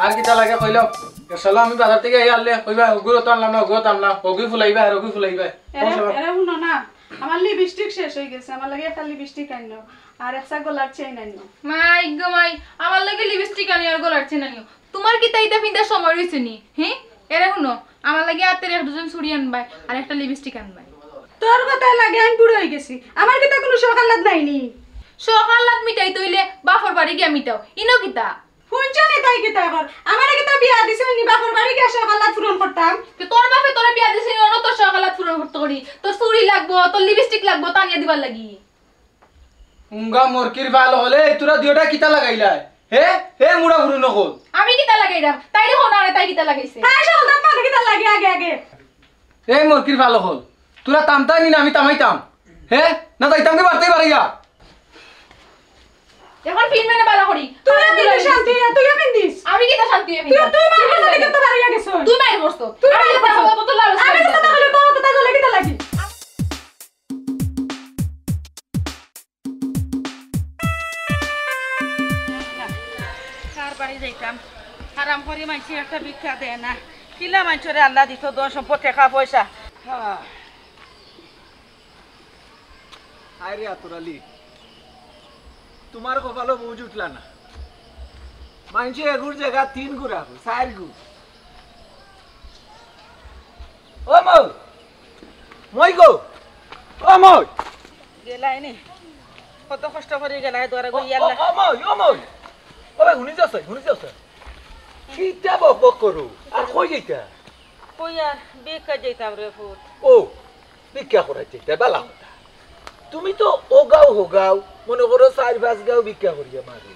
আর কিটা লাগে কইলো চলো আমি বাজার থেকে আইলে কইবা ওগুলো তো আনলাম না ওগুলো তো আনলাম ওগুলো ফুলাইবা আর ওগুলো ফুলাইবা এরা শুনো না আমার লিপস্টিক শেষ হয়ে গেছে আমার লাগে একটা লিপস্টিক আইনো আর একটা গলার চেইন আইনো মাই গো মাই আমার লাগে লিপস্টিক আনি আর গলার চেইন আনিও তোমার কি তাইটা পিন্তা সময় হইছে নি হ্যাঁ এরা শুনো আমার লাগে হাতের এক দুজন চুড়ি আনবাই আর একটা লিপস্টিক আনবাই তোর কথা লাগে আমি বুড়ো হয়ে গেছি আমার কি তা কোনো সকালাত নাইনি সকালাত মিটাই তইলে বাফর বাড়ি গিয়া মিটাও ইনো কিতা ফুনচনে তাই কি তা কর আমার কি তা বিয়া দিছ নি বাপর বাড়ি গিয়া সকালাত পূরণ করতাম কে তোর বাপে তোরে বিয়া দিছিস অন তো সকালাত পূরণ করতে করি তোর চুড়ি লাগবো তোর লিপস্টিক লাগবো তানিয়া দিবার লাগি উঙ্গা মরকির ভালো হলে তোরা দুইটা কিটা লাগাইলা হে হে মুড়া ঘুরু নকল আমি কিতা লাগাইরাম তাই দেখো না তাই কিতা লাগাইছে তাই সকালাত মানে কি তা লাগে আগে আগে এ মরকির ভালো হল তোরা তামতাই নি না আমি তামাইতাম হে না যাইতাম কি বাড়তেই পারিয়া এখন ফিল্মে না বালা করি তুই কি শান্তি তুই পিন্দিস আমি কিতা শান্তি আমি তুই মার কাছে কত বাড়িয়া গেছ তুই মাই করছস আমি কথা বলবো তো লাল আমি তো তাহলে তো তা লাগে তা লাগি কার বাড়ি যাইতাম আরাম করে মানছি একটা ভিক্ষা দেয় না কিলা মানছরে আল্লাহ দিত দন সম্পদ টাকা পয়সা আরে আতরালি তোমার কপালও বুঝ উঠলা না মানছি এগুর জায়গা 3 গুড়া 4 গুড় ও মই গো ও মই গেলাই নি কত কষ্ট করে গেলাই দরে গই আল্লাহ ও মই ওরে শুনি যাচ্ছে কিটা বক করু আর কই যাইতা কই আর ভিক্ষা যাইতাম রে ফুট ও ভিক্ষা করা যাইতা বালা কথা তুমি তো ও গাও মনে করো 4-5 গাঁও ভিক্ষা করিয়া মারি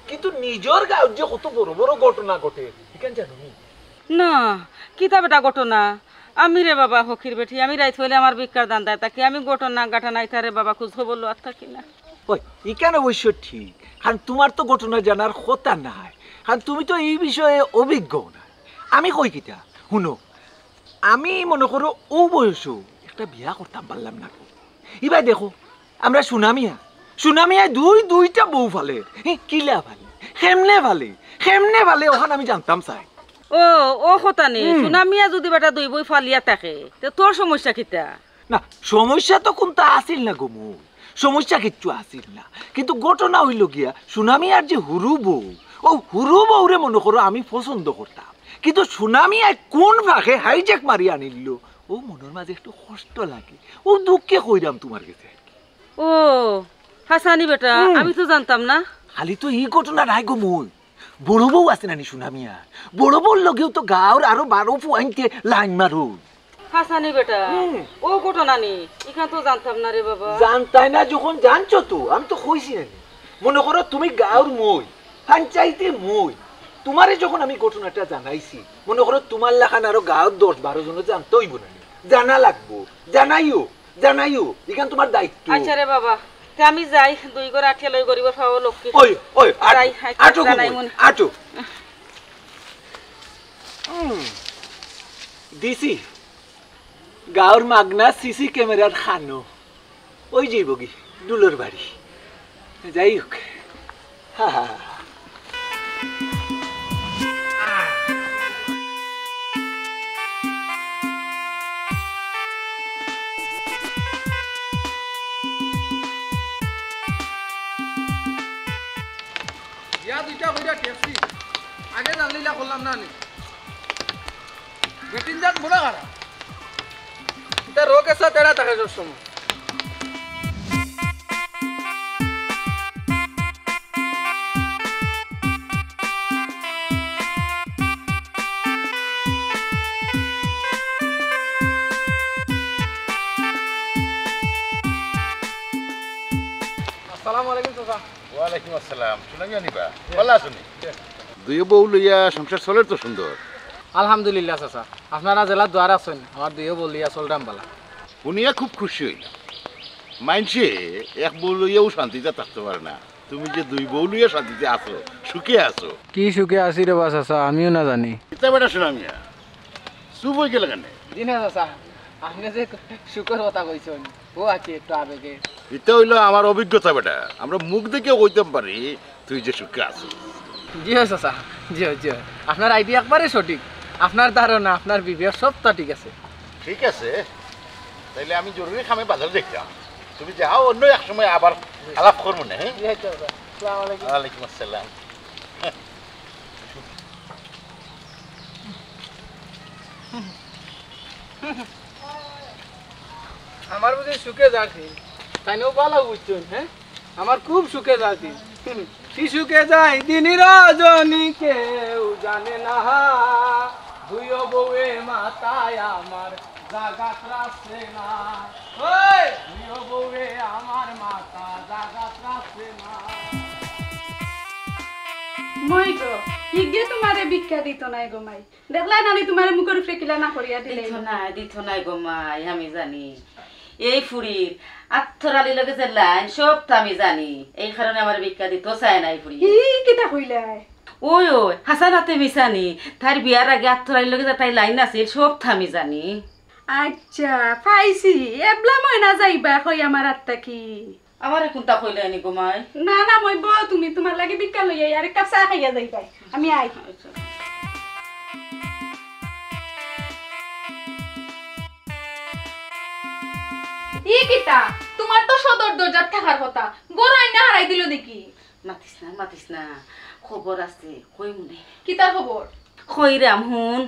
কিন্তু নিজের গাঁও যে কত বড় বড় ঘটনা ঘটে এখান জানো নি না কিতা বেটা ঘটনা আমি রে বাবা হকির বেটি আমি রাইত হইলে আমার ভিক্ষার দান দেয় তাকে আমি ঘটনা গাঠা নাই তারে বাবা খুঁজ খবর লো আর থাকি না ওই এখানে অবশ্য ঠিক কারণ তোমার তো ঘটনা জানার কথা নাই কারণ তুমি তো এই বিষয়ে অভিজ্ঞ না আমি কই কিটা শুনো আমি মনে করো ও বয়সও একটা বিয়া করতাম পারলাম না এবার দেখো আমরা সুনা মিয়া দুইটা বউ ফালে কিলা ফালে কেমনে ফালে ওখানে আমি জানতাম চাই ও কথা নেই সুনা মিয়া যদি বেটা দুই বই ফালিয়া থাকে তো তোর সমস্যা কিতা না সমস্যা তো কোনটা আসিল না গোমু সমস্যা কিচ্ছু আসিল না কিন্তু ঘটনা হইল গিয়া সুনা মিয়ার যে হুরু বউরে মনে করো আমি পছন্দ করতাম কিন্তু সুনা মিয়া কোন ভাগে হাইজ্যাক মারি আনিল ও মনের মাঝে একটু কষ্ট লাগে ও দুঃখে কইরাম তোমার কাছে ও হাসানি বেটা আমি তো জানতাম না খালি তো এই ঘটনা নাই গো মই বড় বউ আছে নানি সুনা মিয়া বড় বউর লগেও তো গাঁর আরো 12 ফুয়াইতে লাইন মারো হাসানি বেটা ও ঘটনা নি এখান তো জানতাম না রে বাবা জানতাই না যখন জানছো তো আমি তো কইছি না মনে করো তুমি গাঁর মই পঞ্চায়েতে মই তোমারে যখন আমি ঘটনাটা জানাইছি মনে করো তোমার লাখান আরো গাঁর 10-12 জন জানতোই না জানা লাগবো জানাইও এখান তোমার দায়িত্ব আচ্ছা রে বাবা আমি যাই দুই করে আঠিয়া লই গরিব খাওয়া লক্ষ্মী ওই আটো দিছি গাঁর মাগনা সিসি ক্যামেরার খানো ওই যাইব কি দুলোর বাড়ি যাই হোক দুইটা কইরা ট্যাক্সি আগে জানলিলা করলাম না নি বেটিন যাক বড় খারাপ এটা রোগ এসা তেরা থাকে সব সময় আসসালামু আলাইকুম চাচা ওয়ালাইকুম আসসালাম সুনা মিয়া নিবা ভালো আছনি দুই বউ লইয়া সংসার চলে তো সুন্দর আলহামদুলিল্লাহ চাচা আপনারা জেলা দ্বার আছেন আমার দুইও বলিয়া চলরাম বালা শুনিয়া খুব খুশি হইলাম মাইনসে এক বউ লইয়াও শান্তিতে থাকতে পারে না তুমি যে দুই বউ লইয়া শান্তিতে আছো সুখে আছো কি সুখে আছি রে বা চাচা আমিও না জানি এটা বেটা সুনা মিয়া চুপ হয়ে গেলে কেন জি না চাচা আপনি যে সুখের কথা কইছেন ও আছে একটু আবেগে এটা হইলো আমার অভিজ্ঞতা বেটা আমরা মুখ দেখে কইতে পারি তুই যে সুখে আছো জি হয় চাচা, জি হয় জি হয়। আপনার আইডিয়া একবারে সঠিক, আপনার ধারণা আপনার বিবেক সবটা ঠিক আছে। ঠিক আছে, তাইলে আমি জরুরি খামে বাজার দেখলাম, তুমি যাও, অন্য এক সময় আবার আলাপ করবো না। হ্যাঁ, জি হয় চাচা, আসসালামু আলাইকুম। ওয়ালাইকুম আসসালাম। আমার বুঝি সুখে যাচ্ছি, তাই নিয়েও ভালো বুঝছেন। হ্যাঁ, আমার খুব সুখে যাচ্ছি। কি সুখে যাই দিনী রজনী কেউ জানে না, দুইও বউয়ে মাতায় আমার জাগাত রাখছে না, ওই দুইও বউয়ে আমার মাতা জাগাত রাখছে না। মই গো হিগে তোমারে ভিক্ষা দিত নাই গো মাই, দেখলা নানি তোমারে মুখের উপরে কিলা না করিয়া দিলে। দিত নাই গো মাই, আমি জানি এই ফুরির আত্মরালির লগে যে লাইন সব তো আমি জানি, এই কারণে আমার ভিক্ষা দিত চায় নাই ফুরি। ই কিতা কইলাই? ওই ওই হাসানাতে মিশানি, তার বিয়ার আগে আত্মরালির লগে যে তাই লাইন আছে সব তো আমি জানি। আচ্ছা পাইছি, এবলা মই না যাইবা কই আমার আত্মা কি? আমার এখন তা কইলে আনি গো মাই। না না মই ব তুমি তোমার লাগে ভিক্ষা লইয়া আর এক কাপ চা খাইয়া যাইবাই, আমি আই। ই কিতা তোমার তো সদর দরজার থাকার কথা, গড়াই না হারাই দিল দেখি। মাতিস না, খবর আছে কই মনে। কিতার খবর? কইরাম হুন,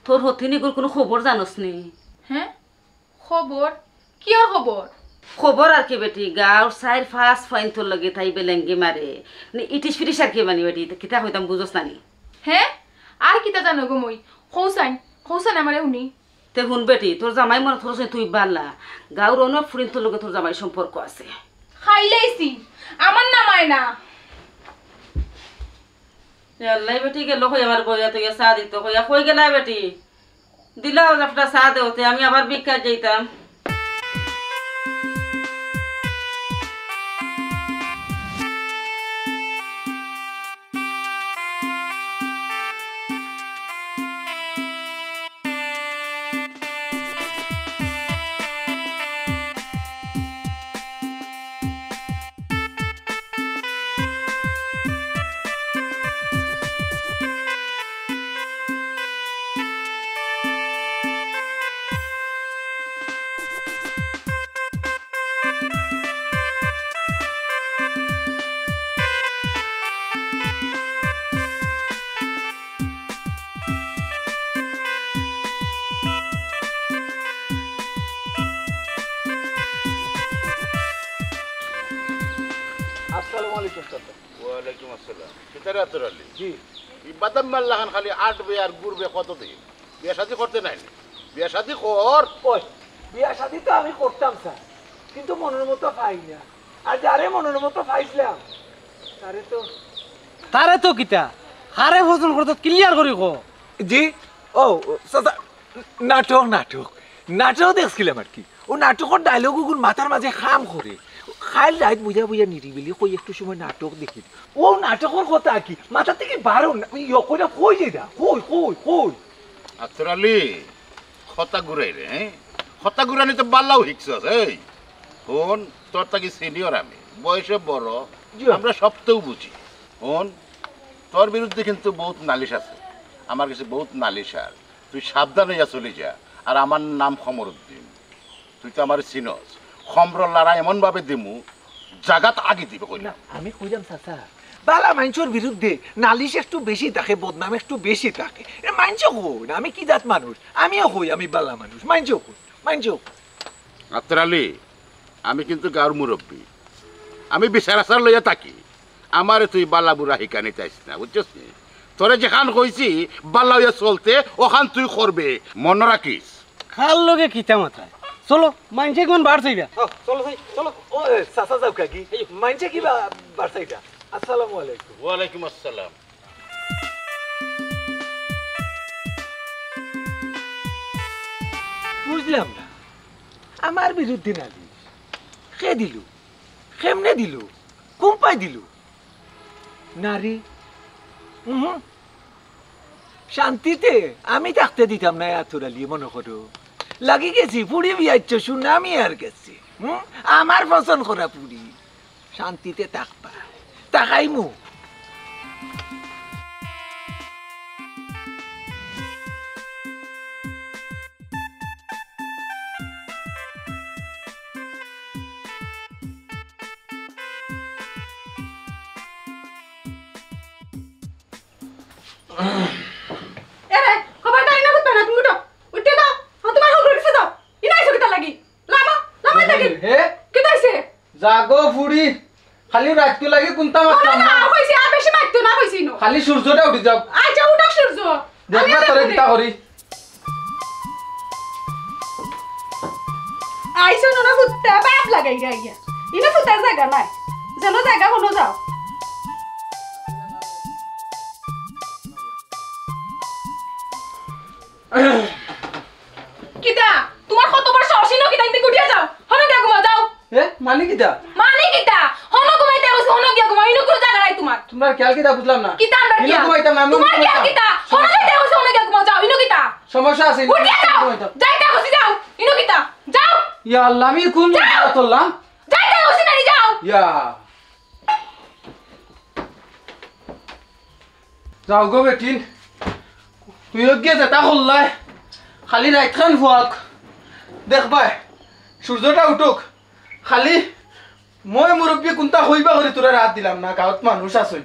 তোর হতিনিগুর কোনো খবর জানোস নি? হ্যাঁ, খবর? কিয়র খবর? খবর আর কি বেটি, গাঁর চাইর ফার্স্ট ফাইন তোর লগে তাই বেলেঙ্গি মারে, ইটিস ফিটিস আর কি মানি বেটি, কিতা হইতাম বুঝোস নানি? হ্যাঁ, আর কিতা জানো গো মই? খৌসাইন আমারে শুনি। তে হুন বেটি, তোর জামাই মনে তোর তুই বাল্লা, গাঁর অনেক ফুরিন তোর লগে তোর জামাই সম্পর্ক আছে। খাইলেইছি, আমার নামায় না। আল্লাহ বেটি গেল কই আমার বইয়া তুই চা দিত, কইয়া কই গেলা বেটি? দিলাও একটা চা দেওতে, আমি আবার ভিক্ষা যাইতাম। আসসালামু আলাইকুম চাচা। ওয়ালাইকুম আসসালাম। কিতারে আতর আলী? জি, এই বাদাম মাল্লা খান খালি আটবে আর ঘুরবে কত দিন, বিয়া শাদি করতে নাই? বিয়া শাদি কর। ওই বিয়া শাদি তো আমি করতাম স্যার, কিন্তু মনের মতো পাই না, আর যারে মনের মতো পাইছিলাম তারে তো কিতা হারে ফসল করতে ক্লিয়ার করি কো। জি, ও চাচা, নাটক নাটক নাটক দেখছিলাম আর কি। ও নাটকের ডায়লগুগুলো মাথার মাঝে খাম করে খাইল রাত বুঝা বুঝা নিরিবিলি কই একটু সময় নাটক দেখি। ও নাটকের কথা কি মাথা থেকে বারো কইটা কই যেটা কই কই কই। আতর আলী খতা ঘুরাই রে, হ্যাঁ খতা ঘুরানি তো বাল্লাও শিখছস। এই শোন, তোর তাকে সিনিয়র আমি, বয়সে বড়, আমরা সবটাও বুঝি। শোন, তোর বিরুদ্ধে কিন্তু বহুত নালিশ আছে, আমার কাছে বহুত নালিশ, আর তুই সাবধান হইয়া চলে যা। আর আমার নাম খমরুদ্দিন, তুই তো আমার চিনস। খমর লড়াই এমন ভাবে দিমু জাগাত আগে দিবে কই না। আমি কইলাম চাচা, বালা মানুষের বিরুদ্ধে নালিশ একটু বেশি থাকে, বদনাম একটু বেশি থাকে। মানছ কই না আমি কি জাত মানুষ, আমিও কই আমি বালা মানুষ, মানছ কই মানছ। আতর আলী, আমি কিন্তু গাঁর মুরব্বী, আমি বিচার আচার লইয়া থাকি। আমারে তুই বালা বুড়া শিকানি চাইস না, বুঝছিস নি? তোরে যেখান কইছি বালা হইয়া চলতে ওখান তুই করবে, মনে রাখিস। খাল লগে খিতা মাথায় চলো, মানছে কোন বার চাইবা। চলো ভাই চলো। ও চাচা যাও কাকি, মানছে কি বাড়ছাইটা। আসসালামু আলাইকুম। ওয়ালাইকুম আসসালাম। বুঝলাম না, আমার বিরুদ্ধে নালিশ কে দিল, কেমনে দিল, কোম্পাই দিল? নারী শান্তিতে আমি থাকতে দিতাম না। এতরালি মনে করো লাগি গেছি পুরি বিয়াচ্ছ শুনে আমি আর গেছি। আমার পছন্দ করা পুরি শান্তিতে থাকবা, তাকাই মু এরে খবরদারি না করতে না তুমি উঠো উঠতে দাও তোমার হুকুর দিছে দাও ইনা আইছো কিতা লাগি লামা লামা লাগি হে কিতা আইছে জাগো ফুড়ি খালি রাতকে লাগি কোনটা মারতাম না না কইছি আর বেশি মারতো না কইছি নো খালি সূর্যটা উঠি যাও আচ্ছা উঠো সূর্য দেখবা তোরে কিতা করি আইছো না ফুটটা বাপ লাগাই গাইয়া ইনা ফুটার জায়গা নাই যেন জায়গা হলো যাও কিতা তোমার কত বড় সাহস নো কিতা ইনতে গুটিয়া যাও হনো গিয়া ঘুমা যাও হে মানে কিতা মানে কিতা হনো ঘুমাইতে হইছে হনো গিয়া ঘুমা ইনো কোনো জায়গা নাই তোমার তোমরা খেয়াল কিতা বুঝলাম না কিতা আমরা ইনো কিয়া ঘুমাইতাম না, আমি তোমার কিয়া ঘুমাইতাম। কিতা হনো যাইতে হইছে হনো গিয়া ঘুমা যাও ইনো কিতা সমস্যা আছে ইনো উঠিয়া যাও ঘুমাইতাম। যাইতে হইছে যাও ইনো কিতা যাও ইয়া আল্লাহ আমি কোন জায়গা চললাম যাইতে হইছে না যাও ইয়া যাও গো বেটিন তুই গিয়ে যেটা করলাই খালি রাইত খান ফুয়াক দেখবাই সূর্যটা উঠুক খালি মই মুরব্বী কোনটা হইবা করে তোরা রাত দিলাম না গাঁৱত মানুষ আসুন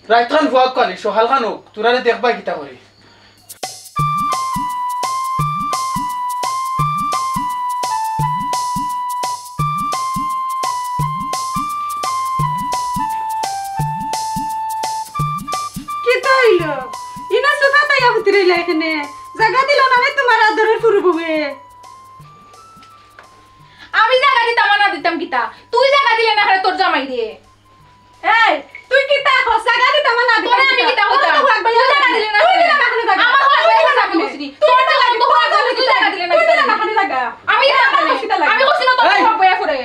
রাইত খান ফুয়াক কালি সকাল খান হোক তোরা দেখবাই কিতা করি কিতা হইলো ইনা সোফা তাইয়া উতরিলা এখানে জায়গা দিল না আমি তোমার আদরের ফুরবুবে আমি জায়গা দিতাম না দিতাম কিতা তুই জায়গা দিলে না হলে তোর জামাই দিয়ে এই তুই কিতা হস জায়গা দিতা না তোরে আমি কিতা হইতাম তুই জায়গা দিলে না তুই দিলা না খানে জায়গা আমার হয় হয়ে গেছে আমি বুঝিনি তোর তো লাগি তো হয় গেছে তুই জায়গা দিলে না তুই দিলা না খানে জায়গা আমি কিতা লাগে? আমি কইছি না তোর এই! সব বয়া করে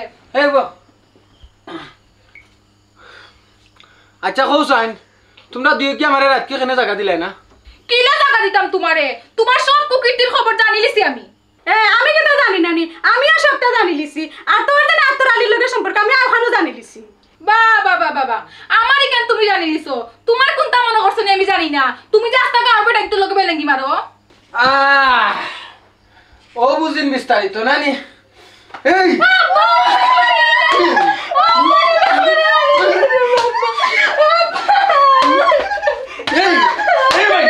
এই বা আচ্ছা কৌ সাইন তোমরা দুই কি আমার রাতকে কেনে জায়গা দিলাই না কিলা জায়গা দিতাম তোমারে তোমার সব কুকীর্তির খবর জানি লিছি আমি আমি কিতা জানি নানি আমিও সবটা জানি লিছি আর তোর জানা আর তোর আলীর লগে সম্পর্ক আমি আওখানো জানি লিছি বাবা বাবা আমারই কেন তুমি জানি দিছো তোমার কোনটা মনে করছো নি আমি জানি না তুমি যে আস্তা গাঁও বেটা একটু লোকে বেলেঙ্গি মারো ও বুঝিন বিস্তারিত নানি এই এই এই ভাই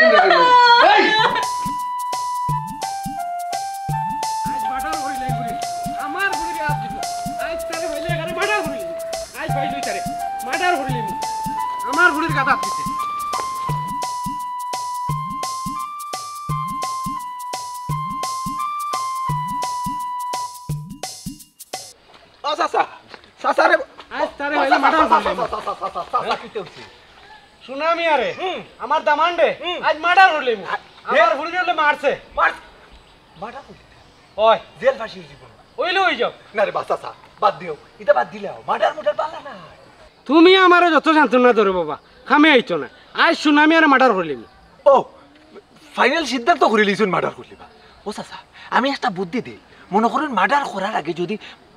এই আজ বাটার হইলে ঘুরি আমার ঘুরি আজ দিব আজ তারে হইলে এখানে বাটার ঘুরি আজ ভাই লই তারে বাটার ঘুরিলি আমার ঘুরির কথা দিতে ও চাচা চাচা রে আজ তারে হইলে বাটার ঘুরিলি সুনা মিয়া রে আমার দামান্ডে আজ মার্ডার হইলি আমার ঘুরি হলে মারছে মার মারা কই ওই জেল ফাঁসি জীবন ওইলে হই যাও না রে বাচ্চা চা বাদ দিও এটা বাদ দিলে মার্ডার মোটার পালা না তুমি আমারে যত যন্ত্রণা ধরো বাবা খামে আইতো না আজ সুনামি আর মার্ডার হইলি ও ফাইনাল সিদ্ধান্ত করে লিছুন মার্ডার করলিবা ও চাচা আমি একটা বুদ্ধি দিই মনে করেন মার্ডার করার আগে যদি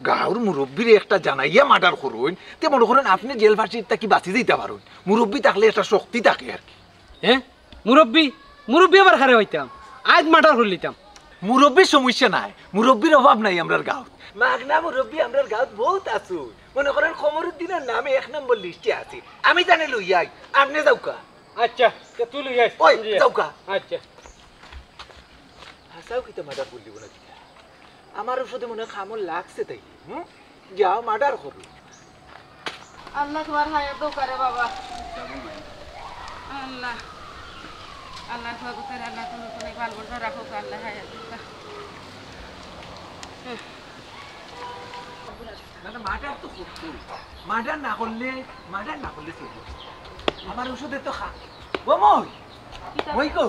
গাঁর মুরব্বীর একটা জানাইয়া মার্ডার করুন তে মনে করেন আপনি জেল ফাঁসিটা কি বাঁচি দিতে পারুন মুরব্বী থাকলে একটা শক্তি থাকে আর কি হ্যাঁ মুরব্বী মুরব্বী আবার খারে হইতাম আজ মার্ডার হইলিতাম মুরব্বীর সমস্যা নাই মুরব্বীর অভাব নাই আমরার গাঁত মাগনা মুরব্বী আমরার গাঁত বহুত আছু মনে করেন কমরুদ্দিনের নামে 1 নম্বর লিস্টে আছে আমি জানি লইয়াই আপনি যাওকা আচ্ছা তে তুই লই আইস ওই যাওকা আচ্ছা হাসাও কি তো মার্ডার করলি বলে আমার ওষুধে মনে খামল লাগছে তাই যাও মার্ডার করো আল্লাহ তোমার হায়াত দাও করে বাবা আল্লাহ আল্লাহ ভগতের আল্লাহ তুমি কোনে ভালো করে রাখো আল্লাহ হায়াত দাও না মার্ডার তো করতো মার্ডার না করলে চলবে আমার ওষুধে তো খা ও মই গো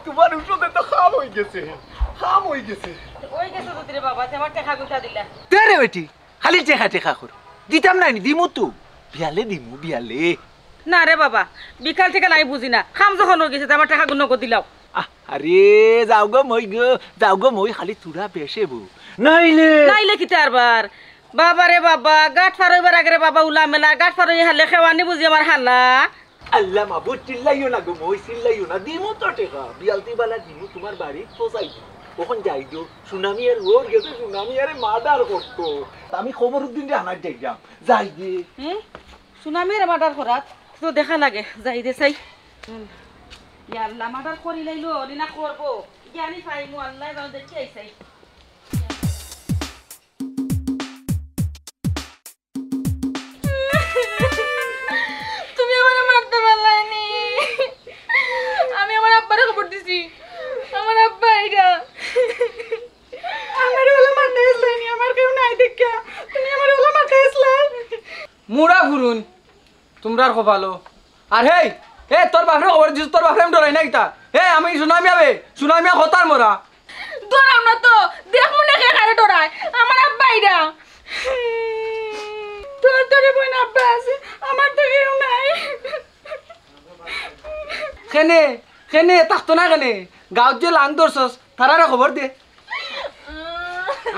তোমার ওষুধে তো খাম হয়ে গেছে ওই গেছে তো রে বাবা তোমার টাকা গুটা দিলা তেরে বেটি খালি টেকা কর দিতাম নাই দিমু তো বিয়ালে না রে বাবা বিকাল থেকে নাই বুঝি না খাম যখন হয়ে গেছে আমার টাকা গুণ করে দিলাও আরে যাও গো মই খালি তুরা বেশে বউ নাইলে কি তারবার বাবা রে বাবা গাঠ ফারইবার আগে রে বাবা উলা মেলা গাঠ ফারই হালে খেওয়ানি বুঝি আমার হালা আল্লাহ মাবুদ চিল্লাইও না গো মই চিল্লাইও না দিমু তো টেকা বিয়ালতি বালা দিমু তোমার বাড়ি পৌঁছাই কখন যাই গো সুনামি আর ওর গেছে সুনামি আরে মার্ডার করতো আমি কমরুদ্দিন রে আনার যাই গে সুনামি রে মার্ডার করাত তো দেখা লাগে যাই দে চাই আল্লাহ মার্ডার করি লাইলো না করবো জ্ঞানী পাইমু আল্লাহ যাও দেখি আইসাই তুমি আমার মারতে পারলানি আমি আমার আব্বারে খবর দিছি আমার আব্বা এটা আমার ওলা মারতে আসলানি আমার কেউ নাই দেখা তুমি আমার ওলা মারতে আসলা মুড়া ফুরুন তোমরার কপালো আর হেই এ তোর বাপরে খবর দিস তোর বাপরে আমি ডরাই না কিতা হে আমি সুনা মিয়া বে সুনা মিয়া হতার মরা ডরাও না তো দেখ মনে কে কারে ডরায় আমার আব্বা এটা তোর তোরে বোন আব্বা আছে আমার তো কেউ নাই কেনে কেনে থাকতো না কেনে গাঁৱত যে লাং ধরছস তারারে খবর দে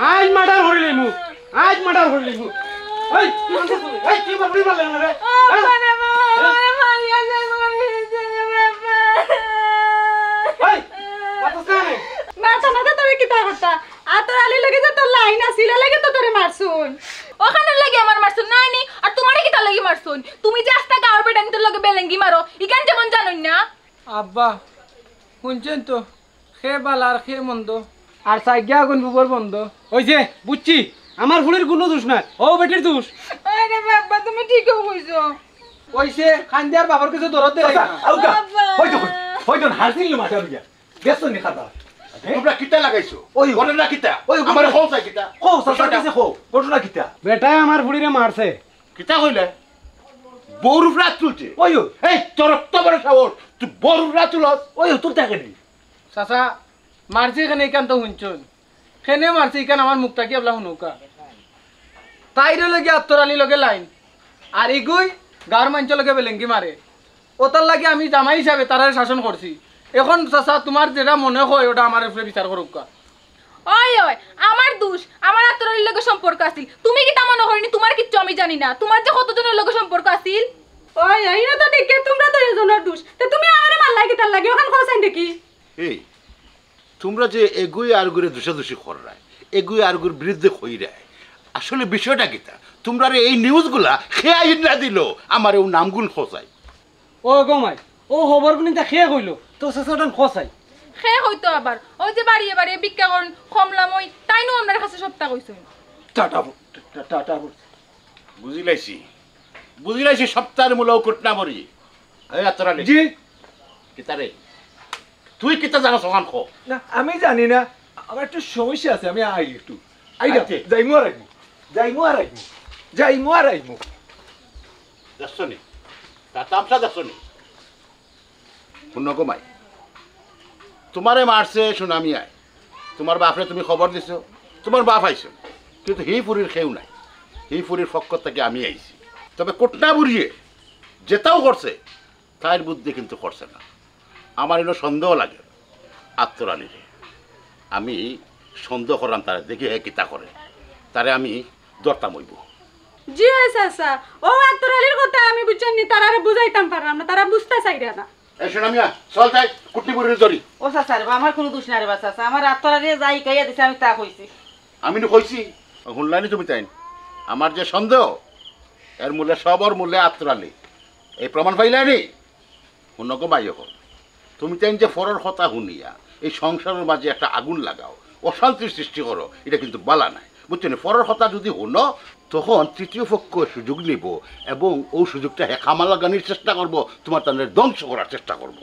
আজ মার্ডার করিলি মু আজ মার্ডার করিলি মু এই কি মানতে তুই এই কি মারবি পারলে না রে মানে মানে মারিয়া যায় মারিয়া বাবা এই মাথা সামনে মারতা না তো তোরে কি তা করতা আর তোর আলি লাগে যে তোর লাইন আছিল লাগে তো তোরে মারছুন ওখানে লাগি আমার মারছুন নাইনি আর তোমারে কি তা লাগি মারছুন তুমি যে আস্তা গাওর বেটা নিতে লগে বেলেঙ্গি মারো ইকান যেমন জানোই না আব্বা শুনছেন তো খে বাল আর খে মন্দ আর সাইগা আগুন বুবর বন্ধ ওই যে বুঝছি আমার ফুলের কোনো দোষ নাই ও বেটির দোষ আরে বাবা তুমি ঠিকই কইছো ওইসে খান্দিয়ার বাবার কাছে দরদ দে আউকা হয়তো হাসিল মাথা দিয়া গেছ নি খাতা তোমরা কিতা লাগাইছো ওই ঘটনা কিতা ওই আমার হলসাই কিতা কো সাসা কাছে কো ঘটনা কিটা বেটাই আমার ফুলিরে মারছে কিতা কইলে বউর রাত তুলছে ওই এই তোর তো বড় সাহস তুই বউর রাত তুলস ওই তুই থাকে নি চাচা মারছে এখানে ইকান তো শুনছুন খেনে মারছে ইকান আমার মুখটা কি abla শুনুকা তাইরে লগে আত্তরালি লগে লাইন আর ইগুই গার মাঞ্চ লগে বেলেঙ্গি মারে ওতার লাগে আমি জামাই হিসাবে তারারে শাসন করছি এখন চাচা তোমার যেটা মনে হয় ওটা আমার উপরে বিচার করুকা ওই ওই আমার দোষ আমার আত্মরালির লগে সম্পর্ক আছিল তুমি কি তা মনে করিনি তোমার কিচ্ছু আমি জানি না তোমার যে কতজনের লগে সম্পর্ক আছিল ওই এই না তো দেখে তোমরা তো এজনের দোষ তে তুমি আমারে মারলাই কি তার লাগে ওখান কোসাইন দেখি এই তোমরা যে এগুই আরগুরে দোষাদোষি কররায় এগুই আরগুর বিরুদ্ধে কইরায় আসলে বিষয়টা কিতা তোমরা এই নিউজগুলা খেয়াই না দিল আমার ও নামগুল খোঁজাই ও গমাই ও খবর কোনি তা খেয়ে কইলো তো সাসাডন খসাই সে হইতো আবার ওই যে বাড়িয়ে বাড়িয়ে ভিক্ষা করেন কমলামই তাই নো আমার কাছে সপ্তাহ কইছো টাটা টাটা বুঝিলাইছি সপ্তাহের মূল কুটনা মরি এই আতরা জি কিতারে তুই কিতা জানাস ওখান খো না আমি জানি না আমার একটু সমস্যা আছে আমি আই একটু আই আচ্ছা। যাইমু আর আইমু দেখছনি তা তামসা দেখছনি পুণ্যকমাই তোমারে মারছে সুনা মিয়ায় তোমার বাপরে তুমি খবর দিছো তোমার বাপ আইছো কিন্তু হি পুরীর খেউ নাই হি পুরীর পক্ষ থেকে আমি আইছি তবে কোটনা বুড়িয়ে যেটাও করছে তার বুদ্ধি কিন্তু করছে না আমার এলো সন্দেহ লাগে আত্মরানীরে আমি সন্দেহ করলাম তারা দেখি হে কিতা করে তারে আমি দরতাম হইব জি চাচা ও আত্তরালির কথা আমি বুঝছনি তারারে বুঝাইতাম পারলাম না তারা বুঝতে চাইরা না এই সুনা মিয়া চল যাই কুটনি বুড়ির ধরি ও চাচা রে আমার কোনো দোষ নাই রে চাচা আমার আত্মরারে যাই কাইয়া দিছে আমি তা কইছি আমি তো কইছি শুনলানি তুমি তাই আমার যে সন্দেহ এর মূল্যে সবর মূল্যে আত্মরালি এই প্রমাণ পাইলানি শুনক বাই হল তুমি তাই যে ফরের কথা শুনিয়া এই সংসারের মাঝে একটা আগুন লাগাও অশান্তির সৃষ্টি করো এটা কিন্তু বালা নাই বুঝছো না ফরের কথা যদি শুনো তখন তৃতীয় পক্ষ সুযোগ নিব এবং ওই সুযোগটা হেকামা লাগানোর চেষ্টা করব তোমার তাদের ধ্বংস করার চেষ্টা করব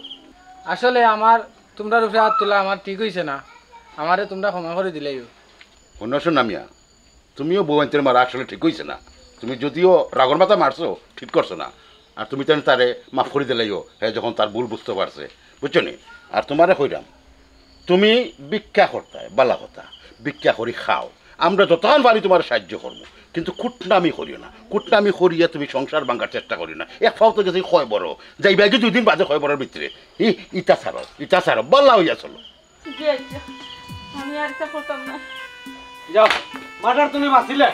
আসলে আমার তোমরা উপরে হাত তোলা আমার ঠিক হইছে না আমারে তোমরা ক্ষমা করে দিলেই শুনছো না মিয়া তুমিও বউয়ের মারা আসলে ঠিক হইছে না তুমি যদিও রাগর মাথা মারছো ঠিক করছো না আর তুমি তেন তারে মাফ করে দিলাইও হ্যাঁ যখন তার ভুল বুঝতে পারছে বুঝছো নি আর তোমারে কইরাম তুমি ভিক্ষা করতায় বালা কথা ভিক্ষা করি খাও আমরা যতক্ষণ পারি তোমার সাহায্য করবো কিন্তু কুটনামি করিও না কুটনামি করিয়া তুমি সংসার ভাঙার চেষ্টা করি না এক ফাও তো গেছে ক্ষয় বড় যাই ব্যাগে 2 দিন বাদে ক্ষয় বড়ের ভিতরে ইটা ছাড়ো বল্লা হইয়া চলো আমি আর তা করতাম না যাও মার্ডার তুমি বাঁচিলে